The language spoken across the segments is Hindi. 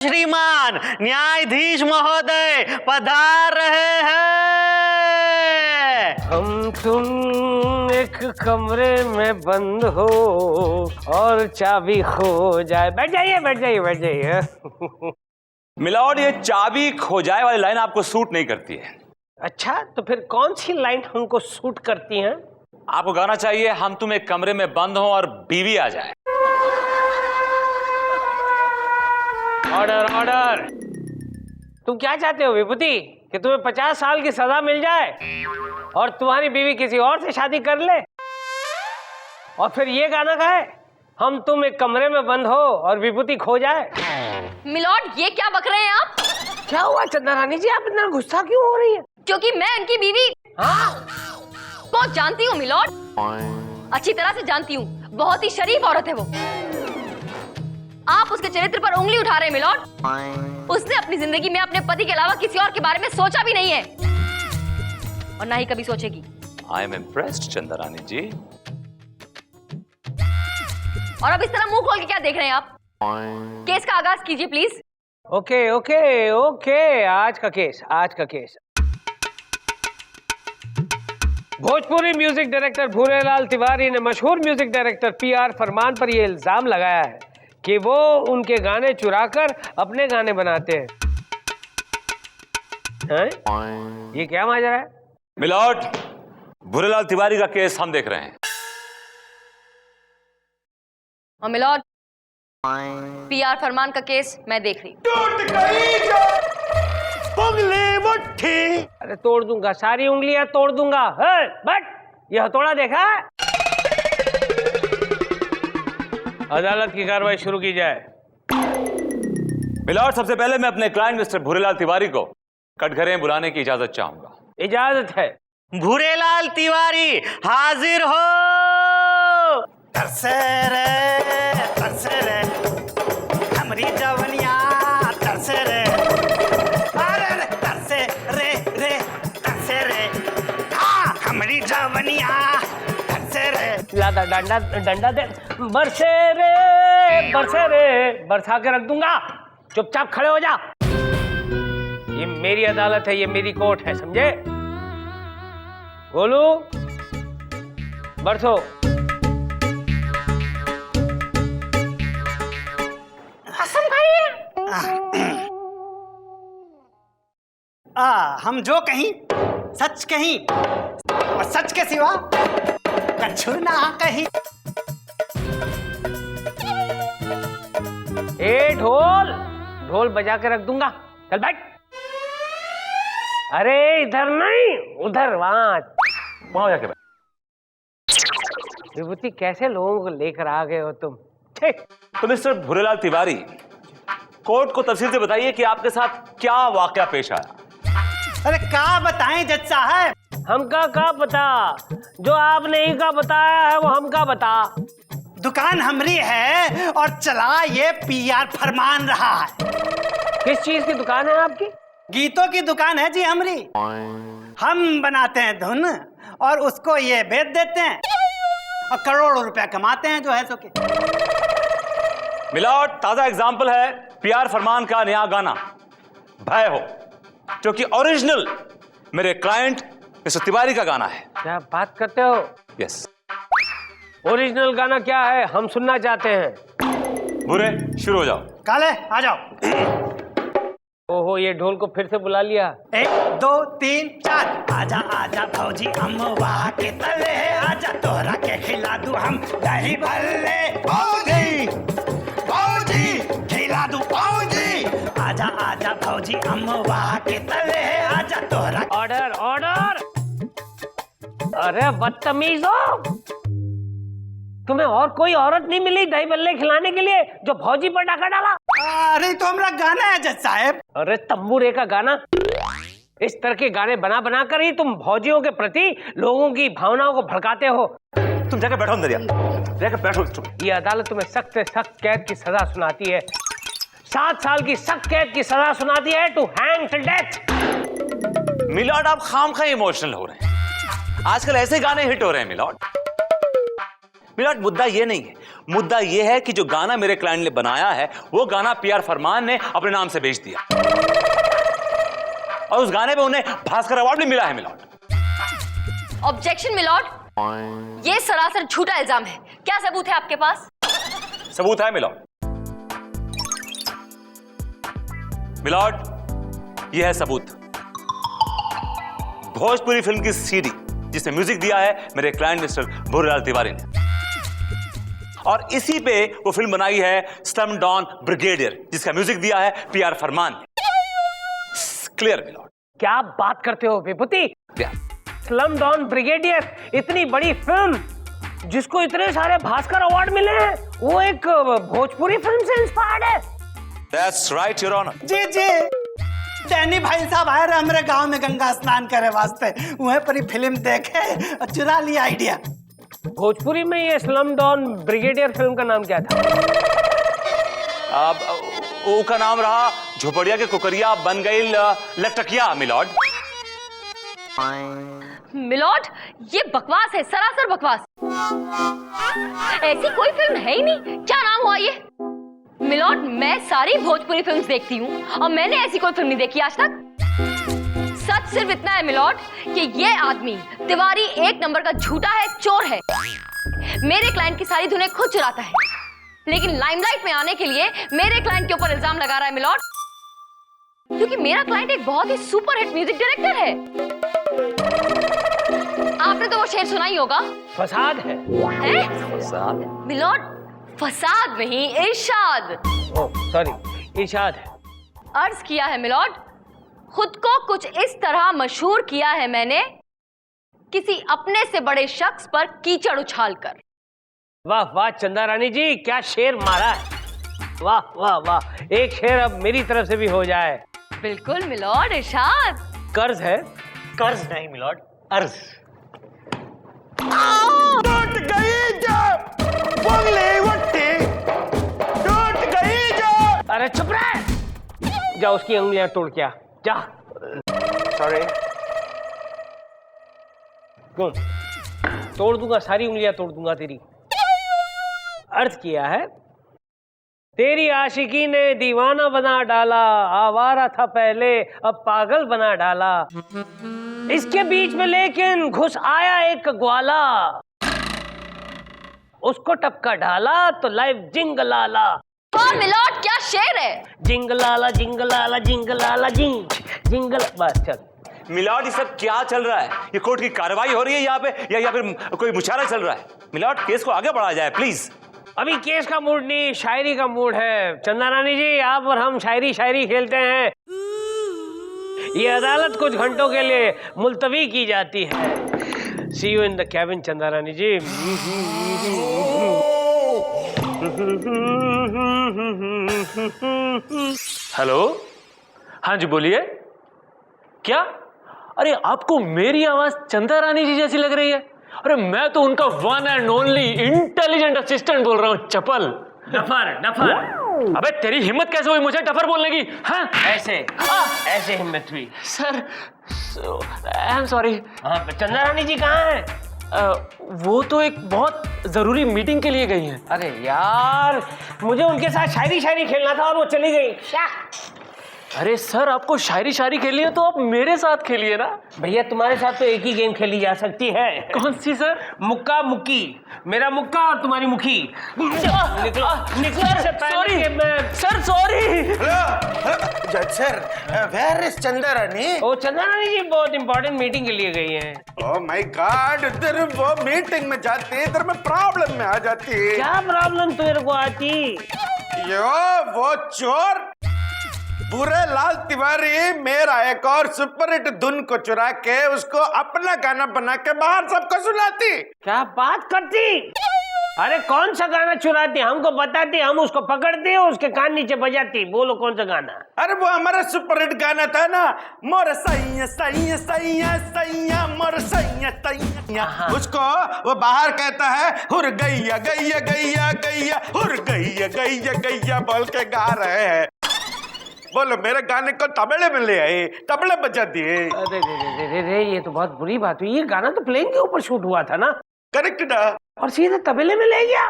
श्रीमान न्यायाधीश महोदय पधार रहे हैं। हम तुम एक कमरे में बंद हो और चाबी खो जाए। बैठ जाइए बैठ जाइए बैठ जाइए। मिलॉर्ड, ये चाबी खो जाए वाली लाइन आपको सूट नहीं करती है। अच्छा, तो फिर कौन सी लाइन हमको सूट करती हैं? आपको गाना चाहिए हम तुम एक कमरे में बंद हो और बीवी आ जाए। Order order. तुम क्या चाहते हो विभूति, कि तुम्हें 50 साल की सजा मिल जाए और तुम्हारी बीवी किसी और से शादी कर ले? और फिर ये गाना गाए हम तुम एक कमरे में बंद हो और विभूति खो जाए। मिलॉर्ड, ये क्या बक रहे हैं आप? क्या हुआ चंदा रानी जी, आप इतना गुस्सा क्यों हो रही है? क्योंकि मैं उनकी बीवी को जानती हूँ मिलॉर्ड, अच्छी तरह से जानती हूँ। बहुत ही शरीफ औरत है वो। आप उसके चरित्र पर उंगली उठा रहे हैं मिलॉर्ड। उसने अपनी जिंदगी में अपने पति के अलावा किसी और के बारे में सोचा भी नहीं है और ना ही कभी सोचेगी। आई एम इम्प्रेस्ड चंदा रानी जी। और अब इस तरह मुंह खोल के क्या देख रहे हैं आप? केस का आगाज कीजिए प्लीज। ओके ओके ओके, आज का case. Bhojpuri music director Bhurelal Tiwari ने मशहूर म्यूजिक डायरेक्टर पीआर फरमान पर यह इल्जाम लगाया है कि वो उनके गाने चुराकर अपने गाने बनाते हैं। ये क्या माजरा है? मिलॉर्ड, भूरेलाल तिवारी का केस हम देख रहे हैं। और मिलॉर्ड, पीआर फरमान का केस मैं देख रही। अरे तोड़ दूंगा, सारी उंगलियां तोड़ दूंगा। बट यह हथौड़ा देखा? अदालत की कार्रवाई शुरू की जाए। मिलॉर्ड, सबसे पहले मैं अपने क्लाइंट मिस्टर भूरेलाल तिवारी को कटघरे में बुलाने की इजाजत चाहूंगा। इजाजत है। भूरेलाल तिवारी हाजिर हो। तरसे रे हमरी जवनिया तरसे रे, अरे तरसे रे हाँ हमरी जवनिया तरसे रे। लादा डंडा दे। बरसे रे बरसा के रख दूंगा। चुपचाप खड़े हो जा। ये मेरी अदालत है, ये मेरी कोर्ट है, समझे? गोलू बरसो। हसन भाई हम जो कहीं सच कहीं और सच के सिवा कछु ना कहीं। ए ढोल बजा के रख दूंगा। चल बैठ। अरे इधर नहीं, उधर वहां जाके बैठ। विभूति, कैसे लोगों को लेकर आ गए हो तुम? तो मिस्टर भूरेलाल तिवारी, कोर्ट को तफसील से बताइए कि आपके साथ क्या वाकया पेश आया। अरे क्या बताएं जज साहब? हमका क्या पता, जो आपने ही का बताया है वो हमका बता। दुकान हमरी है और चला ये पीआर फरमान रहा है। किस चीज की दुकान है आपकी? गीतों की दुकान है जी हमरी। हम बनाते हैं धुन और उसको ये बेच देते हैं और करोड़ों रुपया कमाते हैं जो है सो के। मिलॉर्ड, ताजा एग्जाम्पल है पीआर फरमान का नया गाना भय हो, जो कि ओरिजिनल मेरे क्लाइंट मिस्टर तिवारी का गाना है। क्या बात करते हो? यस। ओरिजिनल गाना क्या है, हम सुनना चाहते हैं। बुरे, शुरू हो जाओ। काले आ जाओ। ओहो, ये ढोल को फिर से बुला लिया। 1 2 3 4 आजा आजा भौजी अम्मवा के तले, आजा तोरा के खिला दूं हम दही भल्ले। भौजी खिला दूं भौजी, आजा आजा भौजी अम्मवा के तले, आजा तोरा। ऑर्डर। अरे बदतमीजो, तुम्हें और कोई औरत नहीं मिली दही बल्ले खिलाने के लिए जो भौजी पर डाका डाला? अरे तो हमारा गाना है जज साहब। अरे तंबूरे का गाना? इस तरह के गाने बना बना कर ही तुम भौजियों के प्रति लोगों की भावनाओं को भड़काते हो। तुम जाकर बैठो अंदर, जाकर बैठो। ये अदालत तुम्हें सख्त से सख्त कैद की सजा सुनाती है। 7 साल की सख्त कैद की सजा सुनाती है, to hang till death. Milord, आप खामखा इमोशनल हो रहे हैं। आजकल ऐसे गाने हिट हो रहे हैं मिलॉर्ड। मुद्दा ये नहीं है, मुद्दा यह है कि जो गाना मेरे क्लाइंट ने बनाया है वो गाना पीआर फरमान ने अपने नाम से बेच दिया और उस गाने पे उन्हें भास्कर अवार्ड भी मिला है मिलॉर्ड। ऑब्जेक्शन मिलॉर्ड, ये सरासर झूठा इल्जाम है। क्या सबूत है आपके पास? सबूत है मिलॉर्ड। मिलॉर्ड, यह है सबूत। भोजपुरी फिल्म की सीडी जिसमें म्यूजिक दिया है मेरे क्लाइंट मिस्टर भूरेलाल तिवारी ने, और इसी पे वो फिल्म बनाई है स्लम डॉन ब्रिगेडियर जिसका म्यूजिक दिया है पीआर फरमान ने। Clear milord? क्या बात करते हो विभूति? स्लम डॉन ब्रिगेडियर, इतनी बड़ी फिल्म जिसको इतने सारे भास्कर अवार्ड मिले हैं, वो एक भोजपुरी फिल्म से इंस्पायर्ड है। That's right, Your Honor. जी जी, डैनी भाई साहब आए रहे हमारे गांव में गंगा स्नान करे वास्ते, वहीं पर ही फिल्म देखे और चुरा लिया आइडिया। भोजपुरी में ये स्लम डॉन ब्रिगेडियर फिल्म का नाम क्या था? वो का नाम रहा झोपड़िया के कुकरिया बन गई लटकिया मिलॉर्ड। मिलॉर्ड, ये बकवास है, सरासर बकवास। ऐसी कोई फिल्म है ही नहीं। क्या नाम हुआ ये? मिलॉर्ड, मैं सारी भोजपुरी फिल्म्स देखती हूँ और मैंने ऐसी कोई फिल्म नहीं देखी आज तक। सच सिर्फ इतना है मिलॉर्ड कि ये आदमी तिवारी एक नंबर का झूठा है, चोर है। मेरे क्लाइंट की सारी धुनें खुद चुराता है, लेकिन लाइमलाइट में आने के लिए मेरे क्लाइंट के ऊपर इल्जाम लगा रहा है मिलॉर्ड, क्योंकि मेरा क्लाइंट एक बहुत ही सुपरहिट म्यूजिक डायरेक्टर है। आपने तो वो शेर सुना ही होगा, फसाद है। फसाद? मिलॉर्ड, फसाद नहीं, इरशाद। ओह सॉरी, इरशाद है। अर्ज किया है मिलॉर्ड, खुद को कुछ इस तरह मशहूर किया है मैंने, किसी अपने से बड़े शख्स पर कीचड़ उछालकर। वाह वाह चंदा रानी जी, क्या शेर मारा है। वाह वाह वाह, एक शेर अब मेरी तरफ से भी हो जाए। बिल्कुल मिलॉर्ड, इरशाद। कर्ज है? कर्ज नहीं मिलॉर्ड, अर्ज। टूट गई जो बंगले वट्टी, टूट गई जो। अरे चुप रहे, जा उसकी उंगलियां तोड़ के आ, जा। सॉरी। कौन? तोड़ दूंगा, सारी उंगलियां तोड़ दूंगा तेरी। अर्थ किया है, तेरी आशिकी ने दीवाना बना डाला, आवारा था पहले अब पागल बना डाला, इसके बीच में लेकिन घुस आया एक ग्वाला, उसको टपका डाला तो लाइफ जिंगलाला। वाह मिलॉर्ड, क्या शेर है। जिंगलाला जिंगलाला जिंगलाला जिंग जिंगल। बस चल। मिलॉर्ड, ये सब क्या चल रहा है? ये कोर्ट की कार्रवाई हो रही है यहाँ पे या फिर कोई मुशायरा चल रहा है? मिलॉर्ड, केस को आगे बढ़ाया जाए प्लीज। अभी केस का मूड नहीं, शायरी का मूड है। चंदा रानी जी, आप और हम शायरी खेलते हैं। ये अदालत कुछ घंटों के लिए मुलतवी की जाती है। सी यू इन द कैबिन चंदा रानी जी। हेलो, हाँ जी बोलिए। क्या? अरे आपको मेरी आवाज चंदा रानी जी जैसी लग रही है? अरे मैं तो उनका one and only intelligent assistant बोल रहा हूँ, चपल। Duffer duffer. अबे तेरी हिम्मत कैसे हुई मुझे डफर बोलने की? हाँ ऐसे ऐसे हिम्मत हुई। Sir, I am sorry. हाँ, चंदा रानी जी कहाँ हैं? वो तो एक बहुत जरूरी मीटिंग के लिए गई हैं। अरे यार, मुझे उनके साथ शायरी खेलना था और वो चली गई। अरे सर, आपको शायरी खेलनी है तो आप मेरे साथ खेलिए ना। भैया तुम्हारे साथ तो एक ही गेम खेली जा सकती है। कौन सी सर? मुक्का मुक्की, मेरा मुक्का और तुम्हारी मुखी। निकलो से सॉरी सर, सॉरी। जज सर, वेयर इज चंदा रानी? ओ चंदा रानी जी बहुत इंपॉर्टेंट मीटिंग के लिए गई हैं। ओह माय गॉड, इधर वो मीटिंग में जाती है, इधर मैं प्रॉब्लम में आ जाती है। क्या प्रॉब्लम तेरे को आती? यो वो चोर भूरेलाल तिवारी मेरा एक और सुपरहिट धुन को चुरा के उसको अपना गाना बना के बाहर सबको सुनाती। क्या बात करती? अरे कौन सा गाना चुराती? हमको बताती, हम उसको पकड़ते, उसके कान नीचे बजाती। बोलो कौन सा गाना? अरे वो हमारा सुपरहिट गाना था ना, मोर सैया सैया सैया सैया मोर सैया सैया। उसको वो बाहर कहता है हुर गैया गैया गैया गैया, हुर गैया गैया गैया बोल के गा रहे हैं। बोलो मेरे गाने को तबले में ले आए, तबले बजा दिए। अरे ये तो बहुत बुरी बात हुई। ये गाना तो प्लेन के ऊपर शूट हुआ था ना? करेक्ट ना? और सीधे तबले में ले गया।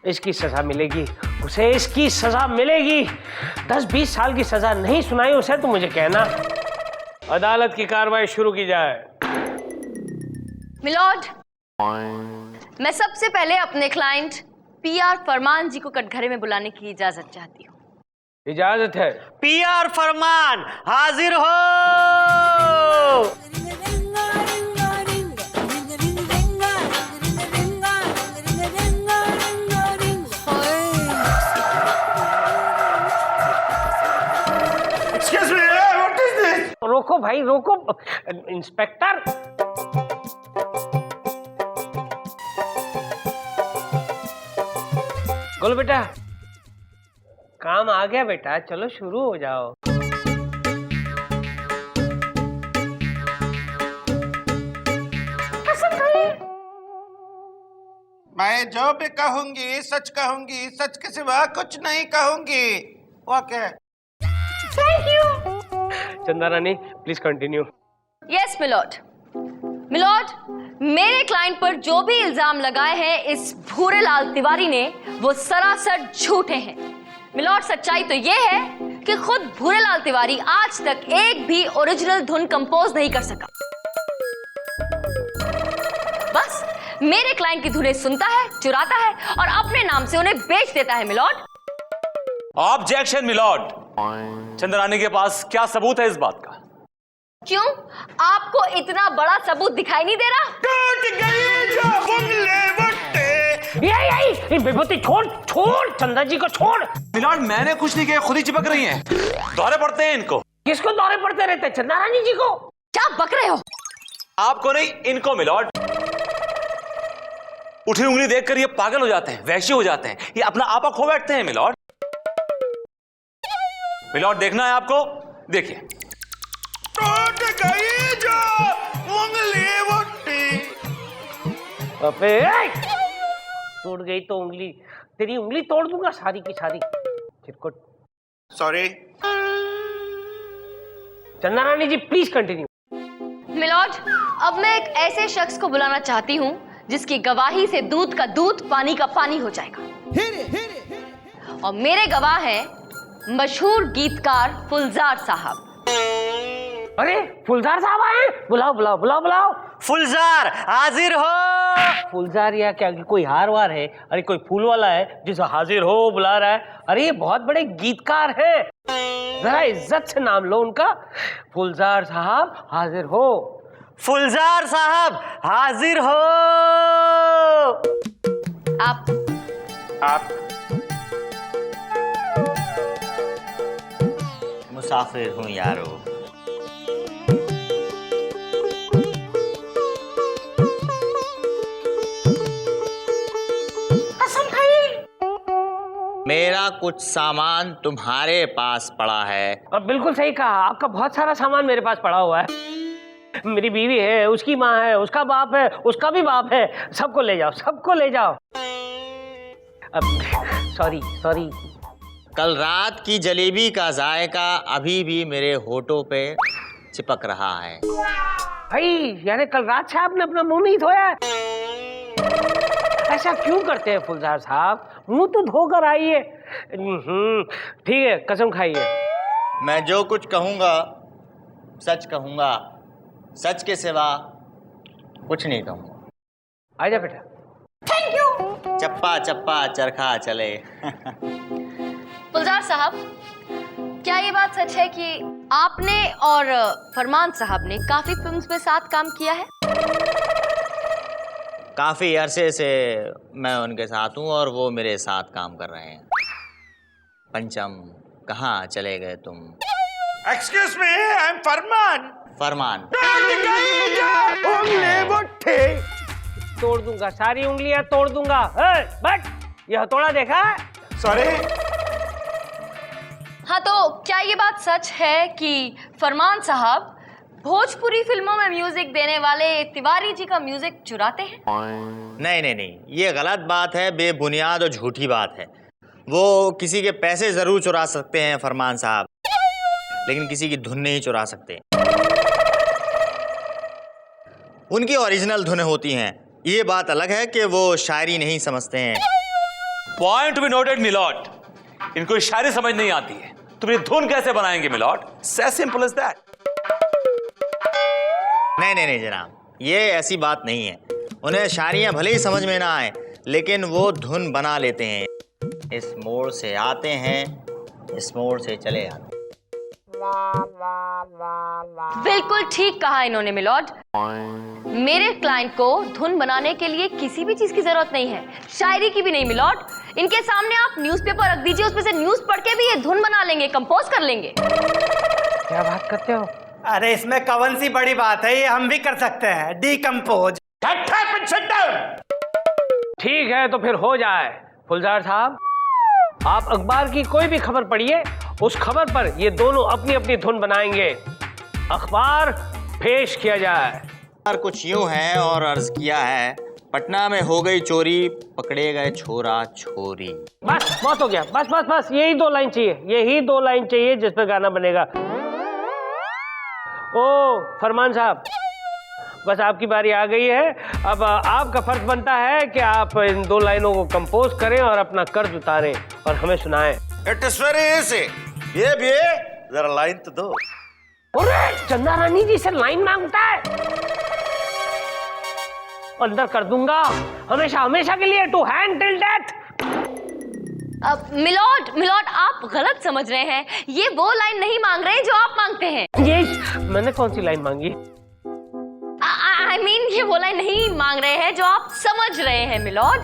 इसकी सजा मिलेगी, उसे इसकी सजा मिलेगी। 10-20 साल की सजा नहीं सुनाई उसे तो मुझे कहना। अदालत की कार्रवाई शुरू की जाए। मिलॉर्ड, मैं सबसे पहले अपने क्लाइंट पीआर फरमान जी को कटघरे में बुलाने की इजाजत चाहती हूँ। इजाजत है। पीआर फरमान हाजिर हो। Excuse me, what is this? रोको भाई रोको। इंस्पेक्टर, बोलो बेटा। काम आ गया बेटा, चलो शुरू हो जाओ। मैं जो भी कहूंगी सच कहूंगी, सच के सिवा कुछ नहीं कहूंगी। Okay. Chanda Rani please continue. Yes my lord. My lord, मेरे क्लाइंट पर जो भी इल्जाम लगाए हैं इस भूरेलाल तिवारी ने, वो सरासर झूठे हैं। मिलॉर्ड, सच्चाई तो ये है कि खुद भूरेलाल तिवारी आज तक एक भी ओरिजिनल धुन कंपोज नहीं कर सका। बस मेरे क्लाइंट की धुनें सुनता है, चुराता है और अपने नाम से उन्हें बेच देता है। Milord, objection milord. चंद्रानी के पास क्या सबूत है इस बात का? क्यों आपको इतना बड़ा सबूत दिखाई नहीं दे रहा? यही विभूति छोड़ छोड़, चंदा जी को छोड़। मिलॉर्ड मैंने कुछ नहीं किया, खुद ही चिपक रही हैं। दौरे पड़ते हैं इनको। किसको दौरे पड़ते रहते? चंदा रानी जी को। क्या बक रहे हो? आपको नहीं, इनको मिलॉर्ड। उठी उंगली देखकर ये पागल हो जाते हैं, वैश्य हो जाते हैं, ये अपना आपा खो बैठते हैं मिलॉर्ड। मिलॉर्ड देखना है आपको, देखिए। टूट गई तो उंगली, तेरी उंगली तोड़ दूंगा सारी की सारी। चिरकुट। सॉरी। चंदा रानी जी प्लीज कंटिन्यू। मिलॉर्ड, अब मैं एक ऐसे शख्स को बुलाना चाहती हूँ जिसकी गवाही से दूध का दूध, पानी का पानी हो जाएगा। और मेरे गवाह हैं मशहूर गीतकार फुलजार साहब। अरे फुलजार साहब आए, बुलाओ बुलाओ बुलाओ बुलाओ। फुलजार हाजिर हो। फुलजार या क्या कोई हार वार है? अरे कोई फूल वाला है जिसे हाजिर हो बुला रहा है? अरे ये बहुत बड़े गीतकार हैं, जरा इज्जत से नाम लो उनका। फुलजार साहब हाजिर हो। फुलजार साहब हाजिर हो। आप मुसाफिर हूँ यारो। मेरा कुछ सामान तुम्हारे पास पड़ा है। अब बिल्कुल सही कहा, आपका बहुत सारा सामान मेरे पास पड़ा हुआ है। मेरी बीवी है, उसकी माँ है, उसका बाप है, उसका भी बाप है। सबको ले जाओ, सबको ले जाओ। अब सॉरी सॉरी। कल रात की जलेबी का जायका अभी भी मेरे होठों पे चिपक रहा है। भाई यानी कल रात से आपने अपना मुंह नहीं धोया है? ऐसा क्यों करते हैं फुलजार साहब? मुंह तो धोकर आइए। ठीक है, कसम खाइए। मैं जो कुछ कहूँगा सच कहूँगा, सच के सिवा कुछ नहीं कहूँगा। आजा बेटा। Thank you. चप्पा चप्पा चरखा चले। फुलजार साहब, क्या ये बात सच है कि आपने और फरमान साहब ने काफी फिल्म्स में साथ काम किया है? काफी अरसे से मैं उनके साथ हूँ और वो मेरे साथ काम कर रहे हैं। पंचम, कहाँ चले गए तुम? एक्सक्यूज मी, आई एम फरमान। फरमान। तोड़ दूंगा, सारी उंगलियां तोड़ दूंगा। बट यह हथौड़ा देखा? सॉरी। हाँ, तो क्या ये बात सच है कि फरमान साहब भोजपुरी फिल्मों में म्यूजिक देने वाले तिवारी जी का म्यूजिक चुराते हैं? नहीं नहीं नहीं, ये गलत बात है, बेबुनियाद और झूठी बात है। वो किसी के पैसे जरूर चुरा सकते हैं फरमान साहब, लेकिन किसी की धुन नहीं चुरा सकते। उनकी ओरिजिनल धुनें होती हैं। ये बात अलग है कि वो शायरी नहीं समझते हैं। पॉइंट बी नोटेड मिलॉर्ड, इनको शायरी समझ नहीं आती है, तो ये धुन कैसे बनाएंगे milord? As simple as that. नहीं जनाब, ये ऐसी बात नहीं है। उन्हें शायरियाँ भले ही समझ में ना आए, लेकिन वो धुन बना लेते हैं। इस मोड़ से आते हैं, इस मोड़ से चले आते हैं। बिल्कुल ठीक कहा इन्होंने मिलॉर्ड। मेरे क्लाइंट को धुन बनाने के लिए किसी भी चीज की जरूरत नहीं है, शायरी की भी नहीं मिलॉर्ड। इनके सामने आप न्यूज़पेपर रख दीजिए, उसमें से न्यूज़ पढ़ के भी ये धुन बना लेंगे, कंपोज कर लेंगे। क्या बात करते हो? अरे इसमें कौन सी बड़ी बात है, ये हम भी कर सकते हैं, डीकम्पोज। ठीक है तो फिर हो जाए। फुलजार साहब, आप अखबार की कोई भी खबर पढ़िए, उस खबर पर ये दोनों अपनी अपनी धुन बनाएंगे। अखबार पेश किया जाए। कुछ यूं है और अर्ज किया है, पटना में हो गई चोरी, पकड़े गए छोरा छोरी। बस बहुत हो गया, बस बस बस, यही 2 लाइन चाहिए, यही 2 लाइन चाहिए जिस पे गाना बनेगा। ओ फरमान साहब, बस आपकी बारी आ गई है। अब आपका फर्ज बनता है कि आप इन 2 लाइनों को कंपोज करें और अपना कर्ज उतारें और हमें सुनाएं। It is very easy. ये भी जरा लाइन तो दो। अरे चंदा रानी जी से लाइन मांगता है, अंदर कर दूंगा हमेशा हमेशा के लिए, to hand till death. Milord आप गलत समझ रहे हैं, ये वो लाइन नहीं मांग रहे हैं जो आप मांगते हैं। ये मैंने कौन सी लाइन मांगी? I mean, ये वो लाइन नहीं मांग रहे हैं जो आप समझ रहे हैं मिलॉर्ड।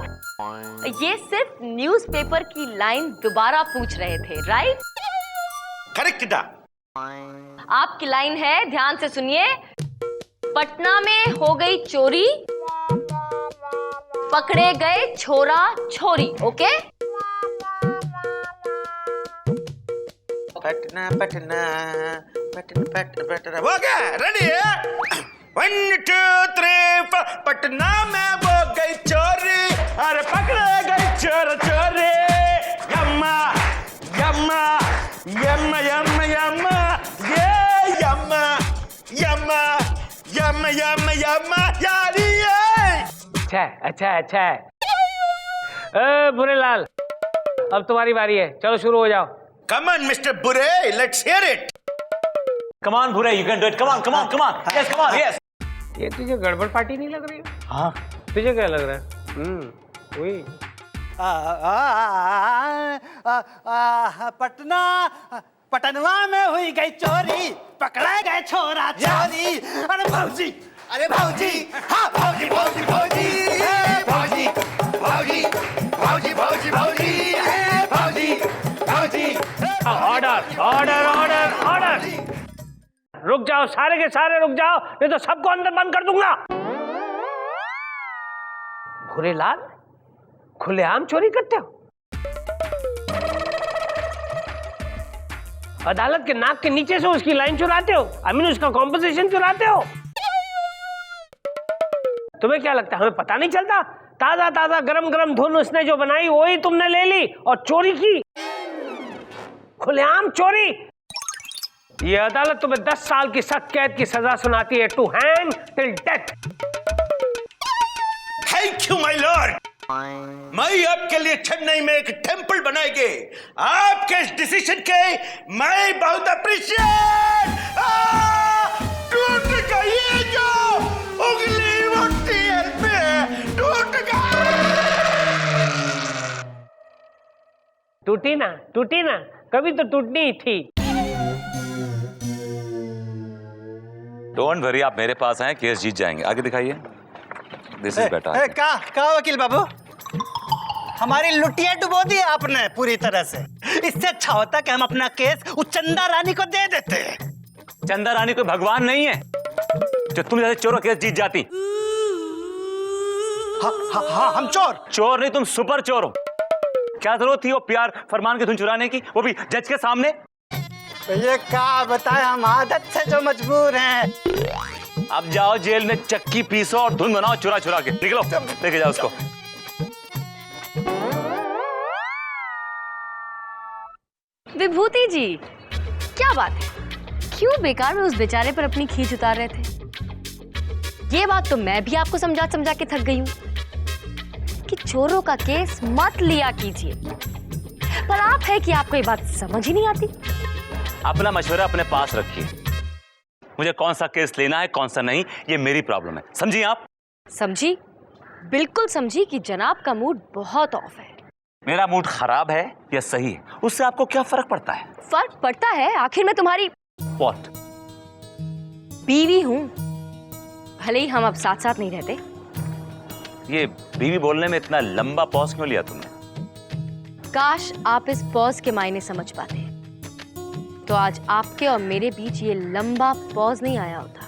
ये सिर्फ न्यूज़पेपर की लाइन दोबारा पूछ रहे थे, राइट? करेक्ट। आपकी लाइन है, ध्यान से सुनिए। पटना में हो गई चोरी, पकड़े गए छोरा छोरी। ओके? पटना पटना पटना पटना हो गया, रेडी है? 1 2 3 4 पटना में हो गई चोरी, अरे पकड़े गई चोर चोरी। यम्मा यम्मा यम्मा यम्मा यम्मा ये यम्मा यम्मा यम्मा यम्मा यम्मा यारी है। अच्छा बुरेलाल, अब तुम्हारी बारी है, चलो शुरू हो जाओ। Come on, Mr. Bure, let's hear it. Come on, Bhure, you can do it. Come on. Yes, come on, yes. ये तुझे गड़बड़ पार्टी नहीं लग रही? हाँ, तुझे क्या लग रहा है? वही पटनवा में हुई गई चोरी, पकड़े गए छोरा छोरी। अरे भौजी, हाँ भौजी भौजी भौजी भौजी भौजी भौजी भौजी भौजी भौजी भौजी। ऑर्डर। रुक जाओ, सारे के सारे रुक जाओ, नहीं तो सबको अंदर बंद कर दूंगा। भूरेलाल, खुलेआम चोरी करते हो? अदालत के नाक के नीचे से उसकी लाइन चुराते हो, आई मीन उसका कॉम्पोजिशन चुराते हो। तुम्हें क्या लगता है हमें पता नहीं चलता? ताजा गरम धुन उसने जो बनाई वही तुमने ले ली और चोरी की, खुलेआम चोरी। ये अदालत तुम्हें 10 साल की सख्त कैद की सजा सुनाती है, to hang till death. Thank you my lord. मैं आपके लिए चेन्नई में एक टेंपल बनाएंगे। आपके इस डिसीजन के मैं बहुत अप्रिशिएट। टूट गई जो उंगली मुट्ठी पे टूट गई। टूटी ना, कभी तो टूटनी ही थी। डोंट वरी, आप मेरे पास आए, केस जीत जाएंगे। आगे दिखाइए। This is better. का वकील बाबू, हमारी लुटिया डुबो दी आपने पूरी तरह से। इससे अच्छा होता कि हम अपना केस उस चंदा रानी को दे देते। चंदा रानी कोई भगवान नहीं है जो तुम जैसे चोरों केस जीत जाती। हाँ, हम चोर नहीं, तुम सुपर चोर हो। क्या जरूरत थी वो प्यार फरमान की धुन चुराने की, वो भी जज के सामने? ये क्या बताए, हम आदत से जो मजबूर हैं। अब जाओ जेल में चक्की पीसो और धुन बनाओ चुरा के। निकलो, लेके जाओ उसको। विभूति जी, क्या बात है, क्यों बेकार में उस बेचारे पर अपनी खींच उतार रहे थे? ये बात तो मैं भी आपको समझा के थक गई हूं कि चोरों का केस मत लिया कीजिए। पर आप है कि आपको ये बात समझ ही नहीं आती। अपना मशवरा अपने पास रखिए। मुझे कौन सा केस लेना है कौन सा नहीं, ये मेरी प्रॉब्लम है, समझी आप? समझी, बिल्कुल समझी कि जनाब का मूड बहुत ऑफ है। मेरा मूड खराब है या सही है, उससे आपको क्या फर्क पड़ता है? फर्क पड़ता है, आखिर मैं तुम्हारी What? बीवी हूं, भले ही हम अब साथ साथ नहीं रहते। ये बीवी बोलने में इतना लंबा पॉज क्यों लिया तुमने? काश आप इस पॉज के मायने समझ पाते, तो आज आपके और मेरे बीच ये लंबा पॉज नहीं आया होता।